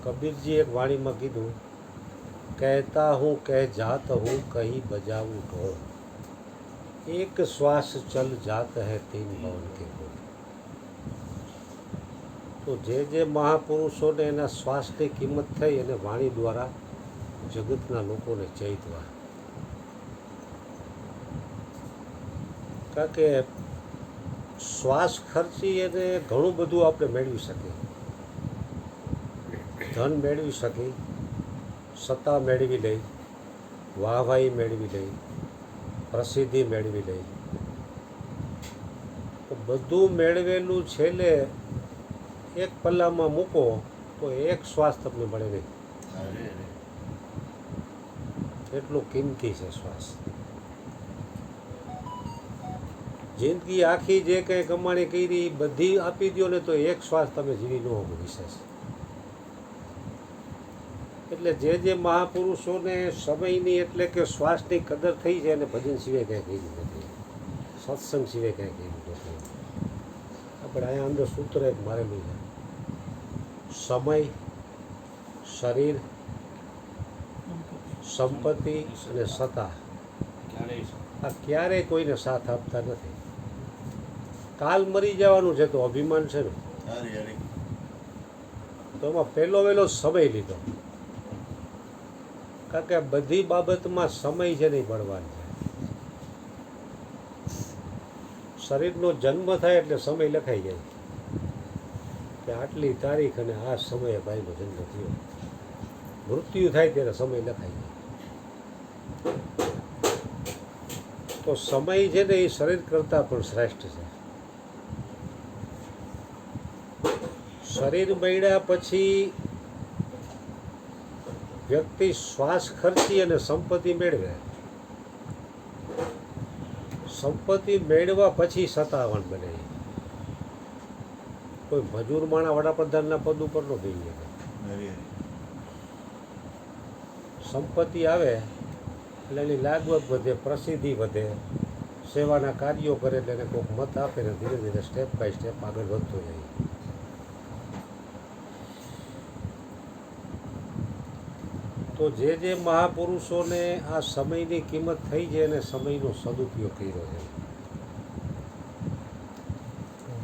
કબીરજી એક વાણીમાં કીધું, કહેતા હું કહ જાત હું કહી બજાવું ઢોલ, એક શ્વાસ ચલ જાત હૈ તીન ભવન કે બોલ. તો જે મહાપુરુષોને એના શ્વાસની કિંમત થઈ અને વાણી દ્વારા જગતના લોકોને ચૈતવા. કારણ કે શ્વાસ ખર્ચી અને ઘણું બધું આપણે મેળવી શકીએ. ધન મેળવી શકી, સત્તા મેળવી લઈ, વાહવાહી મેળવી લઈ, પ્રસિદ્ધિ મેળવી લઈ. તો બધું મેળવેલું છેલ્લે એક પલ્લામાં મૂકો તો એક શ્વાસ તમને મળે નહીં. એટલું કિંમતી છે શ્વાસ. જિંદગી આખી જે કંઈ કમાણી કરી બધી આપી દો ને તો એક શ્વાસ તમે જીવી ન શકો વિશેષ. એટલે જે મહાપુરુષોને સમયની એટલે કે શ્વાસની કદર થઈ છે અને ભજન સિવાય કાંઈ કર્યું નથી, સત્સંગ સિવાય કાંઈ કર્યું નથી. આપણે અહીંયા અંદર સૂત્ર એક મારેલું છે, સમય, શરીર, સંપત્તિ અને સત્તા આ ક્યારેય કોઈને સાથ આપતા નથી. કાલ મરી જવાનું છે તો અભિમાન છે ને, તો એમાં પહેલો વહેલો સમય લીધો. કારણ કે બધી બાબતમાં સમય છે નહીં બળવાન છે. શરીરનો જન્મ થાય એટલે સમય લખાઈ જાય કે આટલી તારીખ અને આ સમયે ભાઈનો જન્મ થયો. મૃત્યુ થાય ત્યારે સમય લખાઈ જાય. તો સમય છે ને એ શરીર કરતાં પણ શ્રેષ્ઠ છે. શરીર મળ્યા પછી વ્યક્તિ શ્વાસ ખર્ચી અને સંપત્તિ મેળવે. સંપત્તિ મેળવ્યા પછી સત્તાવાન બને. કોઈ મજૂર માણા વડાપ્રધાનના પદ ઉપર ન બેસી શકે. સંપત્તિ આવે એટલે એની લાગવગ વધે, પ્રસિદ્ધિ વધે, સેવાના કાર્યો કરે એટલે એને કોઈક મત આપે ને ધીરે ધીરે સ્ટેપ બાય સ્ટેપ આગળ વધતો જાય. તો જે મહાપુરુષોને આ સમયની કિંમત થઈ છે અને સમયનો સદુપયોગ કર્યો છે.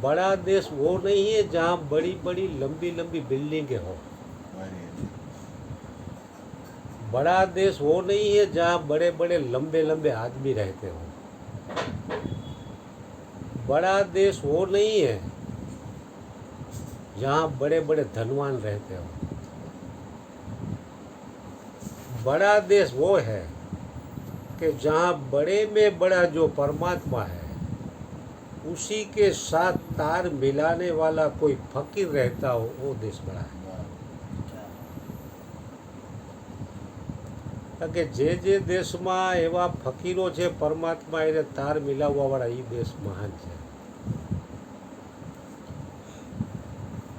बड़ा देश वो नहीं है जहाँ बड़ी बड़ी लंबी लंबी बिल्डिंगें हो. बड़ा देश वो नहीं है जहाँ बड़े बड़े लंबे लंबे आदमी रहते हो. बड़ा देश वो नहीं है जहाँ बड़े बड़े धनवान रहते हो. बड़ा देश वो है कि जहाँ बड़े में बड़ा जो परमात्मा है उसी के साथ तार मिलाने वाला कोई फकीर रहता हो वो देश बड़ा है. કારણ કે જે દેશમાં એવા ફકીરો છે પરમાત્મા એને તાર મિલાવવાવાળા એ દેશ મહાન છે.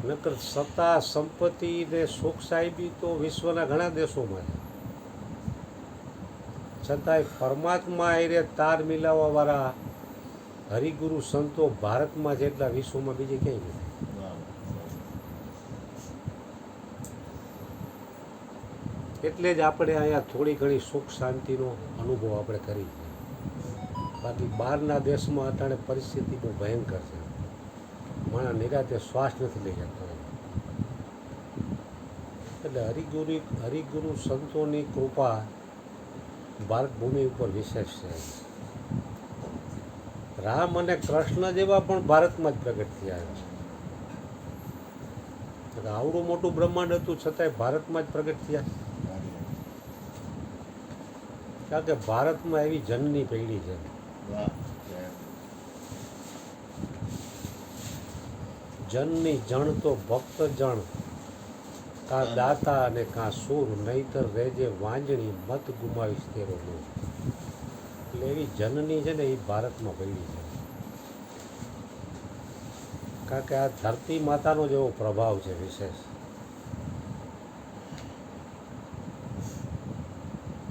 નકર સત્તા, સંપત્તિ ને સુખ સાહેબી તો વિશ્વના ઘણા દેશોમાં છે. છતાંય પરમાત્મા એને તાર મિલાવવાવાળા હરિગુરુ સંતો ભારતમાં જેટલા વિશ્વમાં બીજે ક્યાંય નથી. એટલે જ આપણે અહીંયા થોડી ઘણી સુખ શાંતિનો અનુભવ આપણે કરી. બાકી બહારના દેશમાં અત્યારે પરિસ્થિતિ બહુ ભયંકર છે. માણસ નિરાતે શ્વાસ નથી લઈ શકતો. એટલે હરિગુરુ સંતોની કૃપા ભારત ભૂમિ ઉપર વિશેષ છે. રામ અને કૃષ્ણ જેવા પણ ભારતમાં જ પ્રગટ થયા છે. આવડું મોટું બ્રહ્માંડ હતું છતાંય ભારતમાં જ પ્રગટ થયા. કારણ કે ભારતમાં એવી જનની પેઢી છે. જનની જણ તો ભક્ત જણ, કા દાતા અને કા સુર, નહીતર રેજે વાંજણી મત ગુમાવીશ તેરો નૂર. એટલે એવી જનની છે ને એ ભારતમાં પેઢી છે. કારણ કે આ ધરતી માતાનો જેવો પ્રભાવ છે વિશેષ.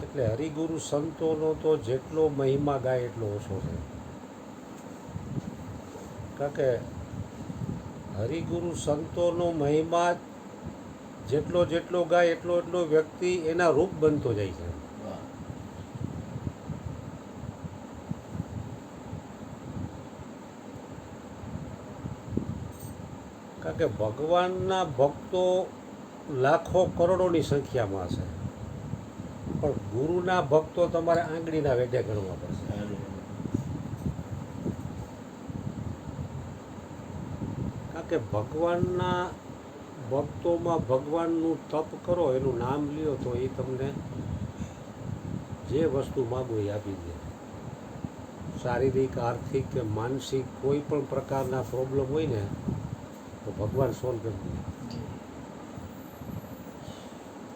એટલે હરિગુરુ સંતોનો તો જેટલો મહિમા ગાય એટલો ઓછો છે. કારણ કે હરિગુરુ સંતોનો મહિમા જેટલો જેટલો ગાય એટલો એટલો વ્યક્તિ એના રૂપ બનતો જાય છે. કારણ કે ભગવાનના ભક્તો લાખો કરોડોની સંખ્યામાં છે, પણ ગુરુના ભક્તો તમારે આંગળીના વેઢે ગણવા પડશે. કારણ કે ભગવાનના ભક્તોમાં ભગવાનનું તપ કરો, એનું નામ લ્યો તો એ તમને જે વસ્તુ માગો એ આપી દે. શારીરિક, આર્થિક કે માનસિક કોઈ પણ પ્રકારના પ્રોબ્લેમ હોય ને તો ભગવાન સોલ્વ કરી દે.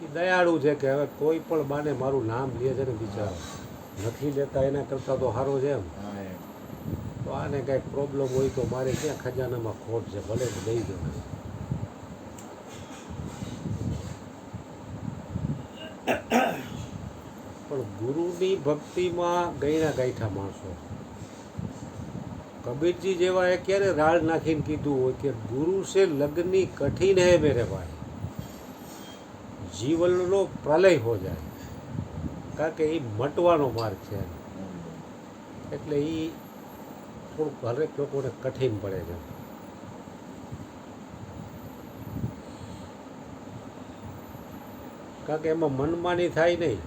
એ દયાળુ છે કે હવે કોઈ પણ બાને મારું નામ લે છે ને બિચારો નથી લેતા એના કરતાં તો સારો છે એમ. તો આને કાંઈક પ્રોબ્લેમ હોય તો મારે ક્યાં ખજાનામાં ખોટ છે, ભલે તો દઈ દો. પણ ગુરુની ભક્તિમાં ગયણા ગાંઠા માણસો. કબીરજી જેવા એ ક્યારે રાળ નાખીને કીધું હોય કે ગુરુ સે લગની કઠિન હે મેરે ભાઈ, જીવનનો પ્રલય હો જાય. કારણ કે એ મટવાનો માર્ગ છે, એટલે એ થોડુંક હરેક લોકોને કઠિન પડે છે. કારણ કે એમાં મનમાની થાય નહીં.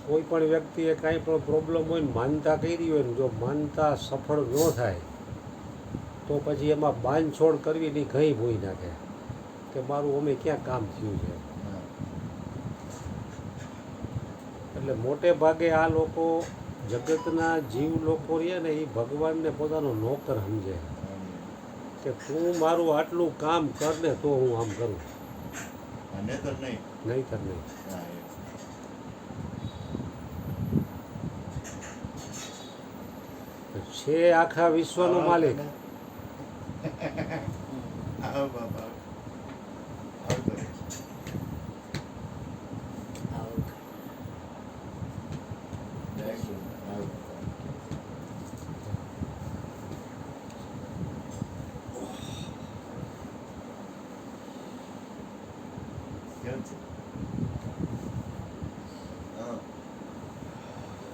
કોઈ પણ વ્યક્તિએ કાંઈ પણ પ્રોબ્લેમ હોય ને માનતા કરી હોય ને જો માનતા સફળ ન થાય તો પછી એમાં બાંધછોડ કરવી નહીં, ઘઈ ભોઈ નાખે કે મારું અમે ક્યાં કામ થયું છે. એટલે મોટે ભાગે આ લોકો જગતના જીવ લોકો રહ્યા ને એ ભગવાનને પોતાનો નોકર સમજે કે તું મારું આટલું કામ કર ને તો હું આમ કરું, નહીંતર નહીં. છે આખા વિશ્વનો માલિક.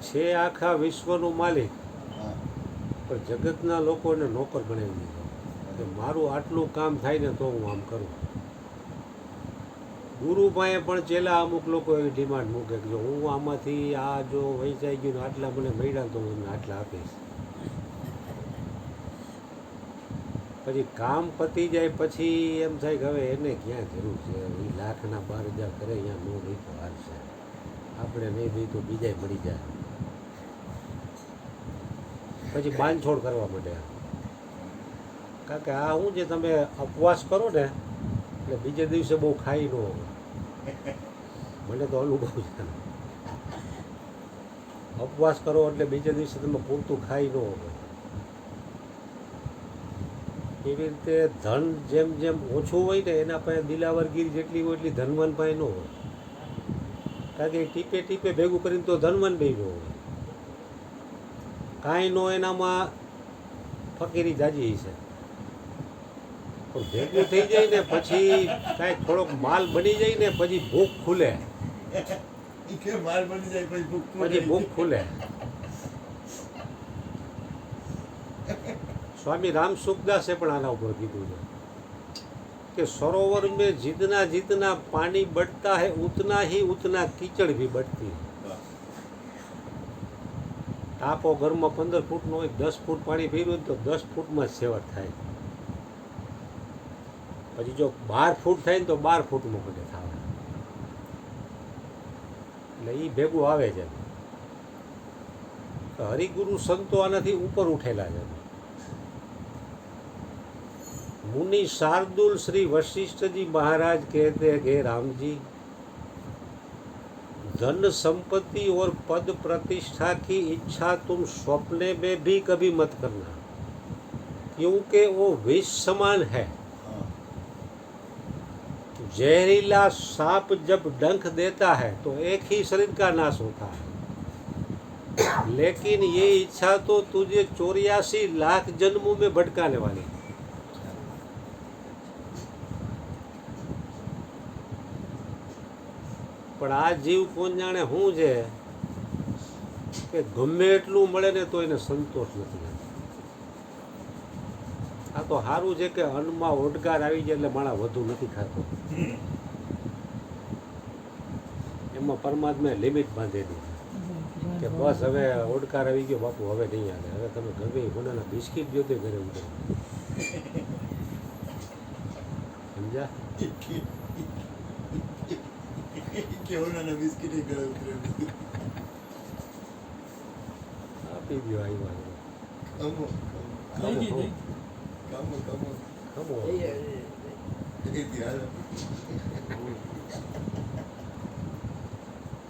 છે આખા વિશ્વનો માલિક, પણ જગતના લોકોને નોકર બનાવી દીધો કે મારું આટલું કામ થાય ને તો હું આમ કરું. ગુરુ પાસે પણ ચેલા અમુક લોકો એવી ડિમાન્ડ મૂકે કે જો હું આમાંથી આ જો વહેંચાઈ ગયું ને આટલા મને મળ્યા તો હું એમને આટલા આપીશ. પછી કામ પતી જાય પછી એમ થાય કે હવે એને ક્યાં જરૂર છે, એ 1,00,000 કરે અહીંયા નો રહી તો હાલશે, આપણે નહીં રહી તો બીજાય મળી જાય. પછી બાંધછોડ કરવા માંડે. કારણ કે આ શું છે, તમે ઉપવાસ કરો ને એટલે બીજે દિવસે બહુ ખાઈ ન હોય. મને તો અનુભવ છે. ઉપવાસ કરો એટલે બીજે દિવસે તમે પૂરતું ખાઈ ન હોય. એવી રીતે ધન જેમ જેમ ઓછું હોય ને એના પાસે દિલાવરગીરી જેટલી હોય એટલી ધનવાન પાસે ન હોય. કારણ કે ટીપે ટીપે ભેગું કરીને તો ધનવાન બી ન હોય. કાંઈ નો એનામાં ફકીરી જાજી છે, પણ ભેગું થઈ જાય ને પછી કાંઈક થોડોક માલ બની જાય ને પછી ભૂખ ખુલે. પછી ભૂખ ખુલે. સ્વામી રામ સુખદાસે પણ આના ઉપર કીધું છે કે સરોવર में जितना जितना पानी बढ़ता है उतना ही उतना कीचड़ भी बढ़ती है. ટાપો ઘરમાં 15 ફૂટનો હોય, 10 ફૂટ પાણી પીવું તો 10 ફૂટમાં જ સેવટ થાય. પછી જો 12 ફૂટ થાય ને તો 12 ફૂટમાં બધે થાય. એટલે એ ભેગું આવે છે. હરિગુરુ સંતો આનાથી ઉપર ઉઠેલા છે. मुनि शार्दुल श्री वशिष्ठ जी महाराज कहते हैं कि राम जी धन संपत्ति और पद प्रतिष्ठा की इच्छा तुम स्वप्ने में भी कभी मत करना, क्योंकि वो विष समान है. जहरीला सांप जब डंक देता है तो एक ही शरीर का नाश होता है, लेकिन ये इच्छा तो तुझे 84 लाख जन्मों में भटकाने वाली. પણ આ જીવ કોણ જાણે શું છે કે ગમે એટલું મળે ને તો એને સંતોષ નથી. આ તો સારું છે કે અન્નમાં ઓડકાર આવી જાય એટલે માણસ વધુ નથી ખાતો. એમાં પરમાત્માએ લિમિટ બાંધેલી કે બસ હવે ઓડકાર આવી ગયો બાપુ, હવે નહીં આવે, હવે તમે ગમે હોનાના બિસ્કીટ જોતે ઘરે ઉતરે. સમજ્યા? આપી દો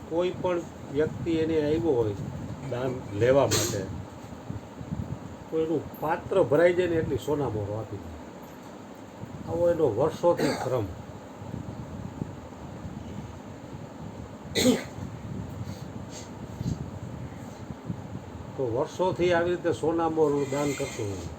કોઈ પણ વ્યક્તિ એને આવ્યો હોય દાન લેવા માટે તો એનું પાત્ર ભરાઈ જાય ને એટલી સોના મોરો આપી દે. આવો એનો વર્ષોથી ક્રમ. તો વર્ષોથી આવી રીતે સોના મોરનું દાન કરતું હોય.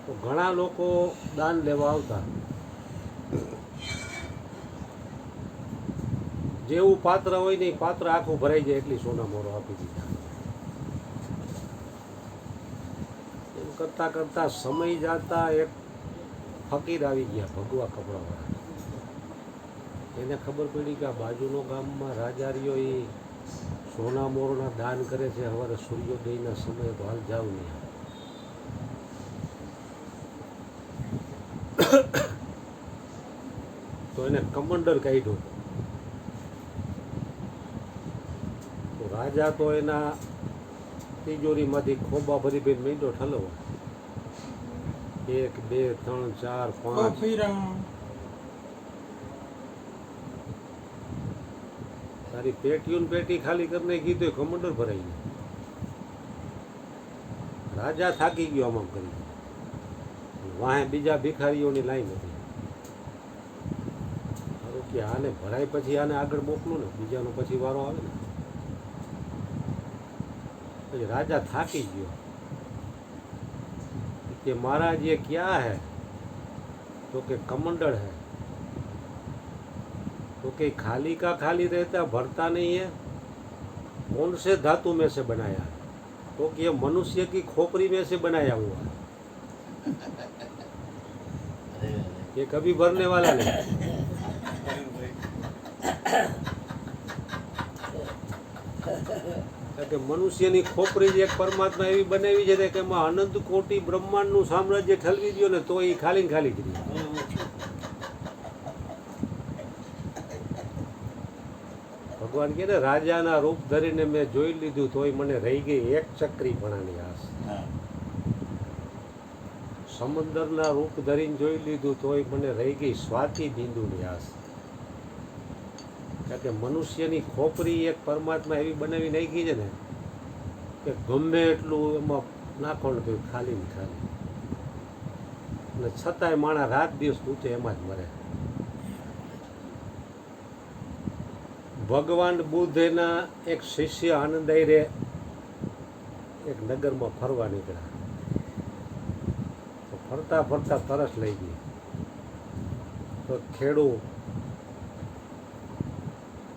તો ઘણા લોકો દાન લેવા આવતા, જેવું પાત્ર હોય ને એ પાત્ર આખું ભરાઈ જાય એટલી સોના મોરો આપી દીધા. એમ કરતા કરતા સમય જતા એક ફકીર આવી ગયા, ભગવા કપડાવાળા. એને ખબર પડી કે આ બાજુનો ગામમાં રાજારીઓ એ સોના મોરના દાન કરે છે, સવારે સૂર્યોદયના સમયે તો હાલ જાવ નહીં. તો એને કમંડર કાઢ્યો. તો રાજા તો એના તિજોરીમાંથી ખોબા ભરી ભરી મીંડો ઠલવા. 1 2 3 4 5 તારી પેટીઓ પેટી ખાલી કરી નાખી તો કમંડર ભરાઈ ગયું. રાજા થાકી ગયો આમ કરી. વાહે બીજા ભિખારીઓની લાઈન હતી. કે આને ભરાય પછી આને આગળ મોકલું ને, બીજાનો પછી વારો આવે ને. પછી રાજા થાકી ગયો કે महाराज ये क्या है? तो के कमंडल है. तो के खाली का खाली रहता, भरता नहीं है. कौन से धातु में से बनाया है? तो कि ये मनुष्य की खोपड़ी में से बनाया हुआ है, ये कभी भरने वाला नहीं. કે મનુષ્યની ખોપરી જે એક પરમાત્મા એવી બનાવી છે કે એમાં અનંત કોટી બ્રહ્માંડનું સામ્રાજ્ય ઠલવી દો ને તો એ ખાલી ખાલી જ રહી. ભગવાન કહે ને રાજાના રૂપ ધરીને મેં જોઈ લીધું તોય મને રહી ગઈ એક ચક્રીપણાની આસ. સમંદરના રૂપ ધરીને જોઈ લીધું તોય મને રહી ગઈ સ્વાતિ બિંદુની આસ. કારણ કે મનુષ્યની ખોપરી એક પરમાત્મા એવી બનાવી નાખી છે ને કે ગમે એટલું એમાં નાખો ને તો ખાલી ને ખાલી. અને છતાંય માણસ રાત દિવસ પૂછે એમાં જ મરે. ભગવાન બુદ્ધ એના એક શિષ્ય આનંદાઈ રે એક નગરમાં ફરવા નીકળ્યા. તો ફરતા ફરતા તરસ લઈ ગઈ. તો ખેડૂ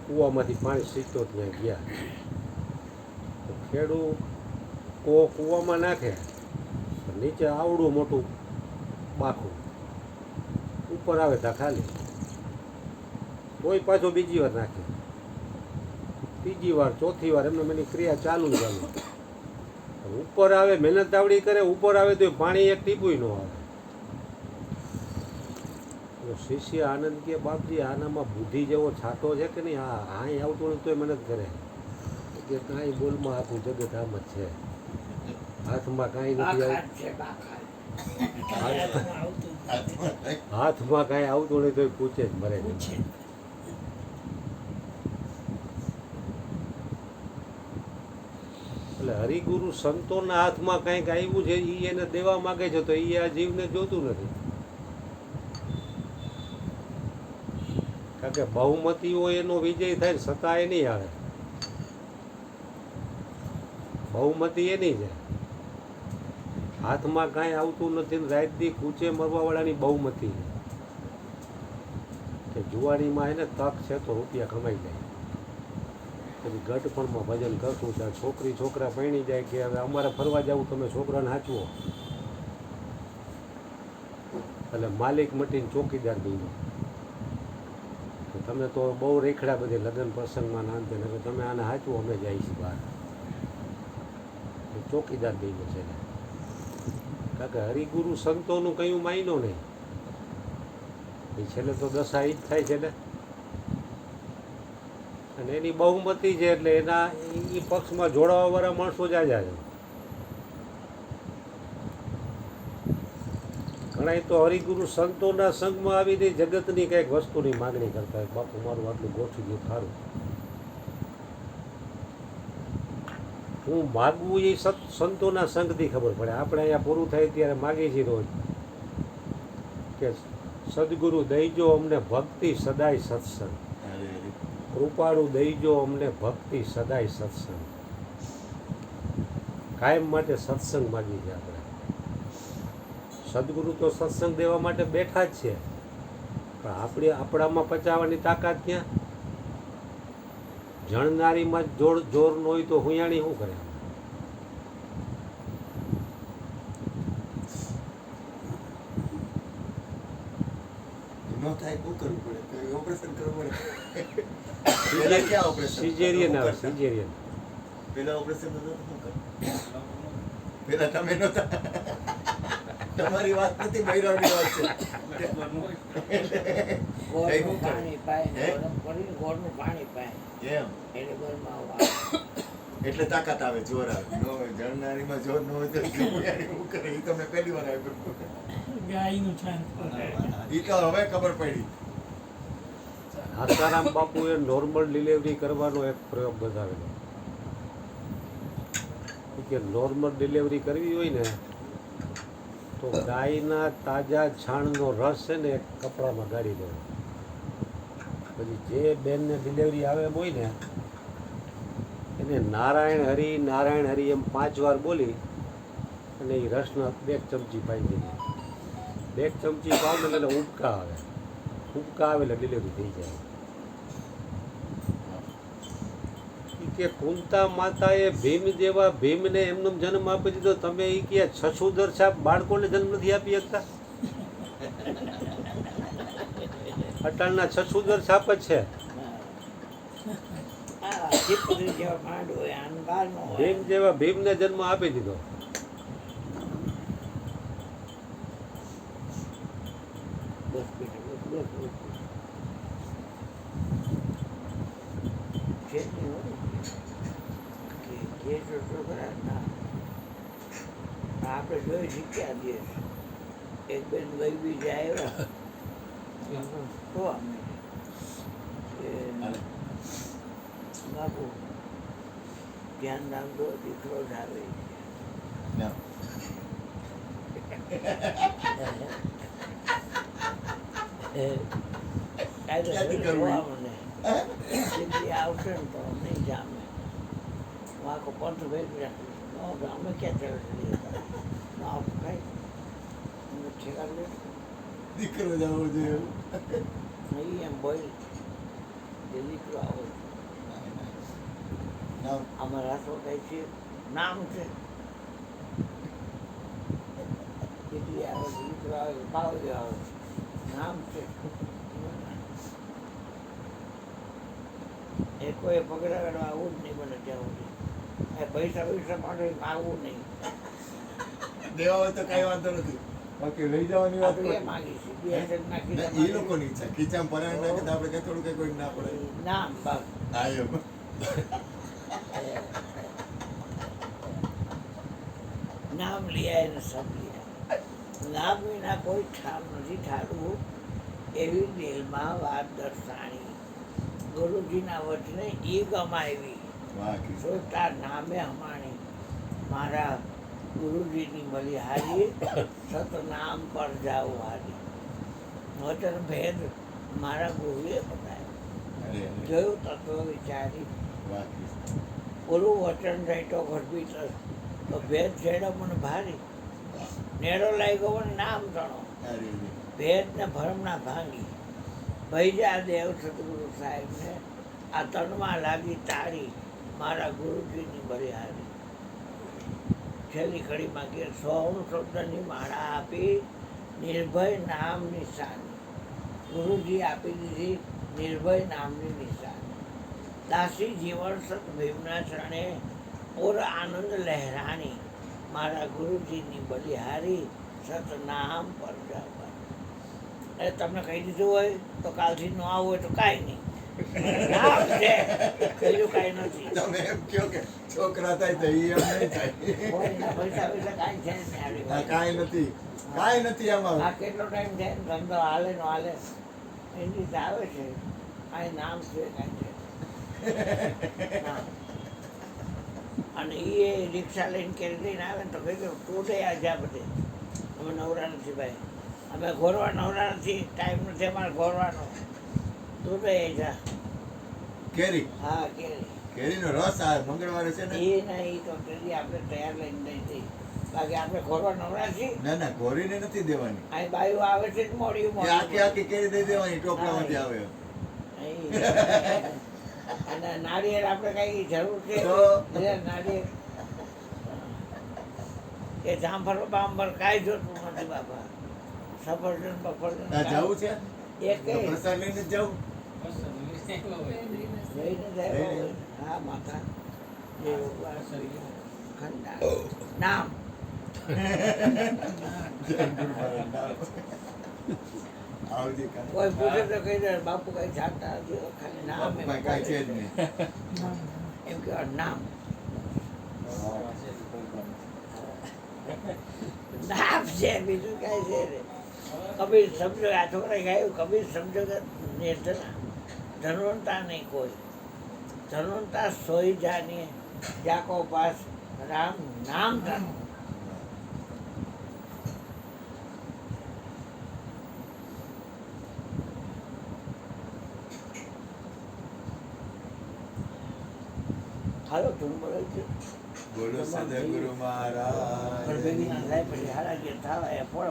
કૂવામાંથી પાણી સીધો ત્યાં ગયા. તો ખેડૂ કૂવામાં નાખે, નીચે આવડું મોટું બાખું, ઉપર આવે તા ખાલી. તોય પાછો બીજી વાર નાખે, ત્રીજી વાર, ચોથી વાર, એમને એની ક્રિયા ચાલુ. ઉપર આવે, મહેનત આવડી કરે, ઉપર આવે તો પાણી એક ટીપું ન આવે. શિષ્ય આનંદ કે બાપજી આનામાં બુદ્ધિ જેવો છાંટો છે કે નહીં? હા, અહીં આવતું નથી તોય મહેનત કરે કે કાંઈ બોલમાં આખું જગત આમ જ છે, હાથમાં કાંઈ નથી આવતું, હાથમાં કાંઈ આવતું નહીં તોય પૂછે જ મરે છે. એટલે હરિગુરુ સંતોના હાથમાં કાંઈક આવ્યું છે એ એને દેવા માગે છે તો એ આ જીવને જોતું નથી. કારણ કે બહુમતીઓ એનો વિજય થાય છતાં એ નહીં આવે. બહુમતી એની છે, હાથમાં કાંઈ આવતું નથી ને રાત દી કૂચે મરવાવાળાની બહુમતી છે કે જુવાનીમાં એને તક છે તો રૂપિયા કમાઈ જાય. પછી ગઢપણમાં ભજન કરશું ત્યાં છોકરી છોકરા પરણી જાય કે હવે અમારે ફરવા જવું, તમે છોકરાને હાચવો, એટલે માલિક મટીને ચોકીદાર બન્યો. તમે તો બહુ રેખડા બધી લગ્ન પ્રસંગમાં નાંદે ને હવે તમે આને હાચવો, અમે જાય છીએ બહાર. ચોકીદાર બન્યો છે, કારણ કે હરિગુરુ સંતોનું કયું માયનો નહીં. એ છેલ્લે તો દશા એ જ થાય છે ને, અને એની બહુમતી છે એટલે એના એ પક્ષમાં જોડાવાવાળા માણસો જ આજા છે. ઘણા તો હરિગુરુ સંતોના સંઘમાં આવીને જગતની કંઈક વસ્તુની માગણી કરતા હોય, બાપુ મારું આટલું ગોઠવી ગયું સારું. હું માગવું એ સંતોના સંઘથી ખબર પડે. આપણે અહીંયા પૂરું થાય ત્યારે માગીએ છીએ રોજ કે સદગુરુ દઈજો અમને ભક્તિ સદાય સત્સંગ, કૃપાળુ દઈજો અમને ભક્તિ સદાય સત્સંગ. કાયમ માટે સત્સંગ માગી છે આપણે. સદગુરુ તો સત્સંગ દેવા માટે બેઠા જ છે, પણ આપણામાં પચાવવાની તાકાત ક્યાં? જણનારીમાં જોર જોર ન હોય તો હુંયાણી શું કરે? સિઝેરિયન આવે, સિઝેરિયન. પેલા ઓપરેશન પેલા તમે નહોતા, તમારી વાત નથી, બૈરાવની વાત છે. એટલે તાકાત આવે, જોર આવે. ન હોય જણનારીમાં જોર ન હોય તો શું કરે? એ તમને પહેલી વાર આવ્યું. એ તો હવે ખબર પડી. આસારામ બાપુએ નોર્મલ ડિલિવરી કરવાનો એક પ્રયોગ બતાવેલો કે નોર્મલ ડિલિવરી કરવી હોય ને તો ગાયના તાજા છાણનો રસ છે ને એક કપડામાં ગાળી દેવો. પછી જે બેનને ડિલિવરી આવે એમ હોય ને એને નારાયણ હરિ એમ 5 વાર બોલી અને એ રસના 2 ચમચી પાઈ દઈએ. 2 ચમચી પાવ ને એટલે ઉબકા આવે એટલે ડિલિવરી થઈ જાય. કે કુંતા માતાએ ભીમ જેવા ભીમને એમનો જન્મ આપી દીધો, તમે એ કે છછુદર સાહેબ બાળકોને જન્મ નથી આપી શકતા? અટાણના છછુદર સાપ જ છે. ભીમ જેવા ભીમને જન્મ આપી દીધો. આપણે જોઈ શીખ્યા છીએ. એક બેન વૈબી જાય તો અમે બાપુ ધ્યાન રાખજો, દીકરો જ આવે આવશે ને તો નહીં જામે. આખો પંથ ભેગી રાખી અમે ક્યાં ચડે દીકરો જ આવવો જોઈએ નહીં એમ બોલ જે દીકરો આવો. અમારા તો કઈ છે નામ છે, દીકરી આવે દીકરો આવે પાવડી આવે નામ છે. એ કોઈ પગડા કાઢવા આવું જ નહીં બને ત્યાં સુધી. પૈસા માટે માગવું નહીં. દેવા હોય તો કઈ વાંધો નથી, બાકી લઈ જવાની વાત એ લોકોની ઈચ્છા. ખીચામાં પરાણ નાખે તો આપણે કઈ થોડું કઈ કોઈ ના પડે. નામ બસ નામ લિયા એને સબ લિયા. નામ વિના કોઈ ઠામ નથી ઠારવું એવી દિલમાં વાત દર્શાણી. ગુરુજીના વચને ઈ ગમાવી તાર નામે હમાણી. મારા ગુરુજીની બલિહારી સતનામ પર જાઉં હારી. વચન ભેદ મારા ગુરુએ બતાવ્યો, જોયું તત્વ વિચારી. ગુરુ વચન રહેતો ઘર ભીતર તો ભેદ છેડો મને ભારી નેડો લાગ્યો મને નામ તણો અરે રે. ભેદ ને ભરમ ના ભાંગી ભૈજા દેવ સદગુરુ સાહેબને આ તનમાં લાગી તાળી મારા ગુરુજીની બલિહારી છેલ્લી કડીમાં કે સૌનું શબ્દની માળા આપી નિર્ભય નામ નિશાની ગુરુજી આપી દીધી નિર્ભય નામની નિશાની દાસી જીવન સત ભીમના ચરણે ઓર આનંદ લહેરાણી મારા ગુરુજીની બલિહારી સતનામ પર જાવા એ તમને કહી દીધું હોય તો કાલથી ન આવું હોય તો કાંઈ નહીં નામ છે બીજું કાંઈ નથી તમે એમ કહો કે છોકરા થાય તો ઈ એમ નહીં થાય કોઈના પૈસા પૈસા કાંઈ છે નહીં આપણી આ પાસે. કાંઈ નથી આમાં આ કેટલો ટાઈમ છે ને ધંધો હાલે નો હાલે એની રીતે આવે છે આ નામ છે કાંઈ છે નામ. અને એ રિક્ષા લઈને કેરી લઈને આવે ને તો કહી દઉં તું દે આ જા બધે અમે નવરા નથી ભાઈ અમે ઘોરવા નવરા નથી ટાઈમ નથી અમારે ઘોરવાનો તું દે જા કેરી હા કેરી કેરીનો રસ આ મંગળવારે છે ને એ નહીં તો તેથી આપણે તૈયાર લઈને દઈ દઈ બાકી આપણે ઘોરવા નવરા છીએ ના ના ઘોરીને નથી દેવાની અહીં બાયું આવે છે જ મોડ્યું એ આખી આખી કેરી દઈ દેવાની ટોપલામાંથી આવે નહીં. અને નાળિયેર આપણે કઈ જરૂર છે તો? એટલે નાળિયેર એ જામફળ બામફળ કાંઈ જોતું નથી બાપા સફરજન બફરજન આ જવું છે એ તો કઈ પ્રસાદ લઈને જ જવું લઈને જાય લઈને. હા માતા જે ખંડા નામ આવતી કાલે. કોઈ પૂછે તો કહી દે બાપુ કઈ જાણતા નથી ખાલી નામ બાપુ એમ કાંઈ છે જ નહીં એમ કહેવાય નામ નામ છે બીજું કાંઈ છે નહીં કબીર સમજો આ છોકરાએ ગાયું કબીર સમજો કે નિર્ધના ધનવંતા નહીં કોઈ ધનવંતા સોઈ જાનીએ જાકો પાસ રામ નામ જાનો હાલો ધૂન બોલે છે બોલો સદગુરુ મહારાજ ભેગી ના થાય પછી હારા જે થાય એ ફળ